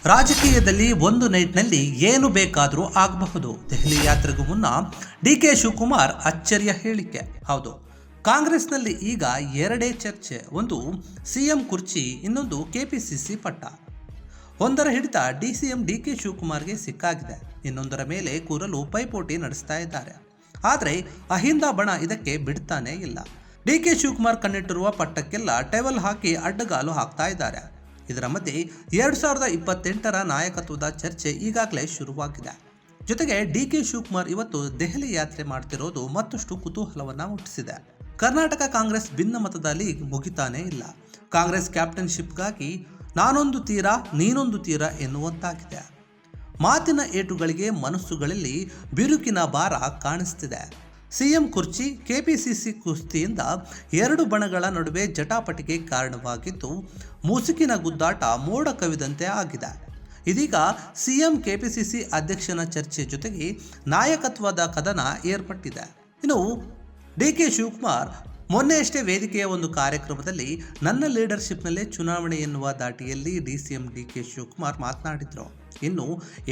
ರಾಜಕೀಯದಲ್ಲಿ ಒಂದು ನೈಟ್ನಲ್ಲಿ ಏನು ಬೇಕಾದರೂ ಆಗಬಹುದು. ದೆಹಲಿ ಯಾತ್ರೆಗೂ ಮುನ್ನ ಡಿಕೆ ಶಿವಕುಮಾರ್ ಅಚ್ಚರಿಯ ಹೇಳಿಕೆ. ಹೌದು, ಕಾಂಗ್ರೆಸ್ನಲ್ಲಿ ಈಗ ಎರಡೇ ಚರ್ಚೆ. ಒಂದು ಸಿಎಂ ಕುರ್ಚಿ, ಇನ್ನೊಂದು ಕೆಪಿಸಿಸಿ ಪಟ್ಟ. ಒಂದರ ಹಿಡಿತ ಡಿಸಿಎಂ ಡಿಕೆ ಶಿವಕುಮಾರ್ಗೆ ಸಿಕ್ಕಾಗಿದೆ, ಇನ್ನೊಂದರ ಮೇಲೆ ಕೂರಲು ಪೈಪೋಟಿ ನಡೆಸ್ತಾ ಇದ್ದಾರೆ. ಆದರೆ ಅಹಿಂದ ಬಣ ಇದಕ್ಕೆ ಬಿಡ್ತಾನೇ ಇಲ್ಲ. ಡಿಕೆ ಶಿವಕುಮಾರ್ ಕಣ್ಣಿಟ್ಟಿರುವ ಪಟ್ಟಕ್ಕೆಲ್ಲ ಟೆವಲ್ ಹಾಕಿ ಅಡ್ಡಗಾಲು ಹಾಕ್ತಾ ಇದ್ದಾರೆ. ಇದರ ಮಧ್ಯೆ 2028ರ ನಾಯಕತ್ವದ ಚರ್ಚೆ ಈಗಾಗಲೇ ಶುರುವಾಗಿದೆ. ಜೊತೆಗೆ ಡಿಕೆ ಶಿವಕುಮಾರ್ ಇವತ್ತು ದೆಹಲಿ ಯಾತ್ರೆ ಮಾಡ್ತಿರೋದು ಮತ್ತಷ್ಟು ಕುತೂಹಲವನ್ನ ಹುಟ್ಟಿಸಿದೆ. ಕರ್ನಾಟಕ ಕಾಂಗ್ರೆಸ್ ಭಿನ್ನಮತದ ಲೀಗ್ ಮುಗಿತಾನೇ ಇಲ್ಲ. ಕಾಂಗ್ರೆಸ್ ಕ್ಯಾಪ್ಟನ್ಶಿಪ್ಗಾಗಿ ನಾನೊಂದು ತೀರ ನೀನೊಂದು ತೀರ ಎನ್ನುವಂತಾಗಿದೆ. ಮಾತಿನ ಏಟುಗಳಿಗೆ ಮನಸ್ಸುಗಳಲ್ಲಿ ಬಿರುಕಿನ ಭಾರ ಕಾಣಿಸ್ತಿದೆ. ಸಿಎಂ ಕುರ್ಚಿ, ಕೆಪಿಸಿಸಿ ಕುಸ್ತಿಯಿಂದ ಎರಡು ಬಣಗಳ ನಡುವೆ ಜಟಾಪಟಿಗೆ ಕಾರಣವಾಗಿದ್ದು, ಮುಸುಕಿನ ಗುದ್ದಾಟ ಮೋಡ ಕವಿದಂತೆ ಆಗಿದೆ. ಇದೀಗ ಸಿಎಂ ಕೆಪಿಸಿಸಿ ಅಧ್ಯಕ್ಷನ ಚರ್ಚೆ ಜೊತೆಗೆ ನಾಯಕತ್ವದ ಕದನ ಏರ್ಪಟ್ಟಿದೆ. ಇನ್ನು ಡಿಕೆ ಶಿವಕುಮಾರ್ ಮೊನ್ನೆಯಷ್ಟೇ ವೇದಿಕೆಯ ಒಂದು ಕಾರ್ಯಕ್ರಮದಲ್ಲಿ ನನ್ನ ಲೀಡರ್ಶಿಪ್ನಲ್ಲೇ ಚುನಾವಣೆ ಎನ್ನುವ ದಾಟಿಯಲ್ಲಿ ಡಿಸಿಎಂ ಡಿಕೆ ಶಿವಕುಮಾರ್ ಮಾತನಾಡಿದ್ರು. ಇನ್ನು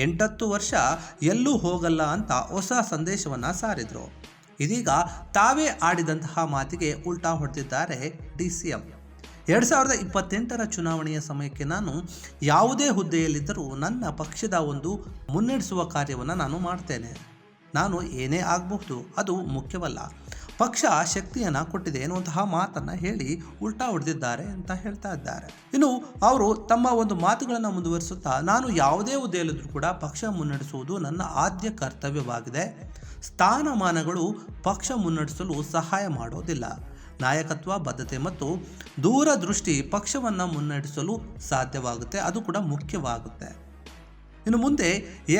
8 ವರ್ಷ ಎಲ್ಲೂ ಹೋಗಲ್ಲ ಅಂತ ಹೊಸ ಸಂದೇಶವನ್ನ ಸಾರಿದ್ರು. ಇದೀಗ ತಾವೇ ಆಡಿದಂತಹ ಮಾತಿಗೆ ಉಲ್ಟಾ ಹೊಡೆದಿದ್ದಾರೆ ಡಿಸಿಎಂ. 2028ರ ಚುನಾವಣೆಯ ಸಮಯಕ್ಕೆ ನಾನು ಯಾವುದೇ ಹುದ್ದೆಯಲ್ಲಿದ್ದರೂ ನನ್ನ ಪಕ್ಷದ ಒಂದು ಮುನ್ನಡೆಸುವ ಕಾರ್ಯವನ್ನು ನಾನು ಮಾಡ್ತೇನೆ. ನಾನು ಏನೇ ಆಗಬಹುದು, ಅದು ಮುಖ್ಯವಲ್ಲ. ಪಕ್ಷ ಶಕ್ತಿಯನ್ನು ಕೊಟ್ಟಿದೆ ಎನ್ನುವಂತಹ ಮಾತನ್ನು ಹೇಳಿ ಉಲ್ಟಾ ಹೊಡೆದಿದ್ದಾರೆ ಅಂತ ಹೇಳ್ತಾ ಇದ್ದಾರೆ. ಇನ್ನು ಅವರು ತಮ್ಮ ಒಂದು ಮಾತುಗಳನ್ನು ಮುಂದುವರಿಸುತ್ತಾ, ನಾನು ಯಾವುದೇ ಹುದ್ದೆಯಲ್ಲಿದ್ದರೂ ಕೂಡ ಪಕ್ಷ ಮುನ್ನಡೆಸುವುದು ನನ್ನ ಆದ್ಯ ಕರ್ತವ್ಯವಾಗಿದೆ. ಸ್ಥಾನಮಾನಗಳು ಪಕ್ಷ ಮುನ್ನಡೆಸಲು ಸಹಾಯ ಮಾಡೋದಿಲ್ಲ. ನಾಯಕತ್ವ, ಬದ್ಧತೆ ಮತ್ತು ದೂರದೃಷ್ಟಿ ಪಕ್ಷವನ್ನು ಮುನ್ನಡೆಸಲು ಸಾಧ್ಯವಾಗುತ್ತೆ, ಅದು ಕೂಡ ಮುಖ್ಯವಾಗುತ್ತೆ. ಇನ್ನು ಮುಂದೆ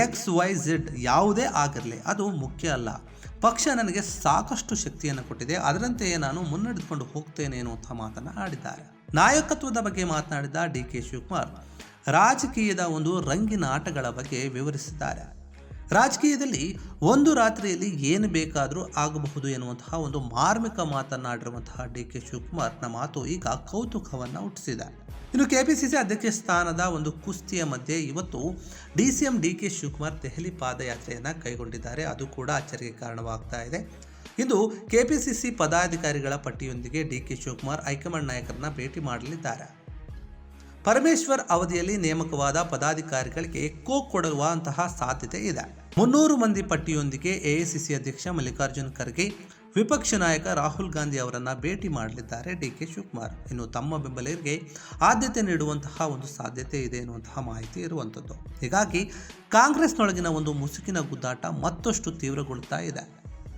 XYZ ಯಾವುದೇ ಆಗಿರಲಿ, ಅದು ಮುಖ್ಯ ಅಲ್ಲ. ಪಕ್ಷ ನನಗೆ ಸಾಕಷ್ಟು ಶಕ್ತಿಯನ್ನು ಕೊಟ್ಟಿದೆ, ಅದರಂತೆಯೇ ನಾನು ಮುನ್ನಡೆದುಕೊಂಡು ಹೋಗ್ತೇನೆ ಎನ್ನುವಂಥ ಮಾತನ್ನು ಆಡಿದ್ದಾರೆ. ನಾಯಕತ್ವದ ಬಗ್ಗೆ ಮಾತನಾಡಿದ ಡಿಕೆ ಶಿವಕುಮಾರ್ ರಾಜಕೀಯದ ಒಂದು ರಂಗಿನ ಆಟಗಳ ಬಗ್ಗೆ ವಿವರಿಸಿದ್ದಾರೆ. ರಾಜಕೀಯದಲ್ಲಿ ಒಂದು ರಾತ್ರಿಯಲ್ಲಿ ಏನು ಬೇಕಾದರೂ ಆಗಬಹುದು ಎನ್ನುವಂತಹ ಒಂದು ಮಾರ್ಮಿಕ ಮಾತನಾಡಿರುವಂತಹ ಡಿಕೆ ಶಿವಕುಮಾರ್ನ ಮಾತು ಈಗ ಕೌತುಕವನ್ನು ಹುಟ್ಟಿಸಿದೆ. ಇನ್ನು ಕೆಪಿಸಿಸಿ ಅಧ್ಯಕ್ಷ ಸ್ಥಾನದ ಒಂದು ಕುಸ್ತಿಯ ಮಧ್ಯೆ ಇವತ್ತು ಡಿಸಿಎಂ ಡಿಕೆ ಶಿವಕುಮಾರ್ ದೆಹಲಿ ಪಾದಯಾತ್ರೆಯನ್ನು ಕೈಗೊಂಡಿದ್ದಾರೆ. ಅದು ಕೂಡ ಅಚ್ಚರಿಗೆ ಕಾರಣವಾಗ್ತಾ ಇದೆ. ಇಂದು ಕೆಪಿಸಿಸಿ ಪದಾಧಿಕಾರಿಗಳ ಪಟ್ಟಿಯೊಂದಿಗೆ ಡಿಕೆ ಶಿವಕುಮಾರ್ ಹೈಕಮಾಂಡ್ ನಾಯಕರನ್ನ ಭೇಟಿ ಮಾಡಲಿದ್ದಾರೆ. ಪರಮೇಶ್ವರ್ ಅವಧಿಯಲ್ಲಿ ನೇಮಕವಾದ ಪದಾಧಿಕಾರಿಗಳಿಗೆ ಕೊಡುವಂತಹ ಸಾಧ್ಯತೆ ಇದೆ. 300 ಮಂದಿ ಪಟ್ಟಿಯೊಂದಿಗೆ ಎಐಸಿಸಿ ಅಧ್ಯಕ್ಷ ಮಲ್ಲಿಕಾರ್ಜುನ್ ಖರ್ಗೆ, ವಿಪಕ್ಷ ನಾಯಕ ರಾಹುಲ್ ಗಾಂಧಿ ಅವರನ್ನ ಭೇಟಿ ಮಾಡಲಿದ್ದಾರೆ ಡಿಕೆ ಶಿವಕುಮಾರ್. ಇನ್ನು ತಮ್ಮ ಬೆಂಬಲಿಗರಿಗೆ ಆದ್ಯತೆ ನೀಡುವಂತಹ ಒಂದು ಸಾಧ್ಯತೆ ಇದೆ ಎನ್ನುವಂತಹ ಮಾಹಿತಿ ಇರುವಂಥದ್ದು. ಹೀಗಾಗಿ ಕಾಂಗ್ರೆಸ್ನೊಳಗಿನ ಒಂದು ಮುಸುಕಿನ ಗುದ್ದಾಟ ಮತ್ತಷ್ಟು ತೀವ್ರಗೊಳ್ಳುತ್ತಾ ಇದೆ.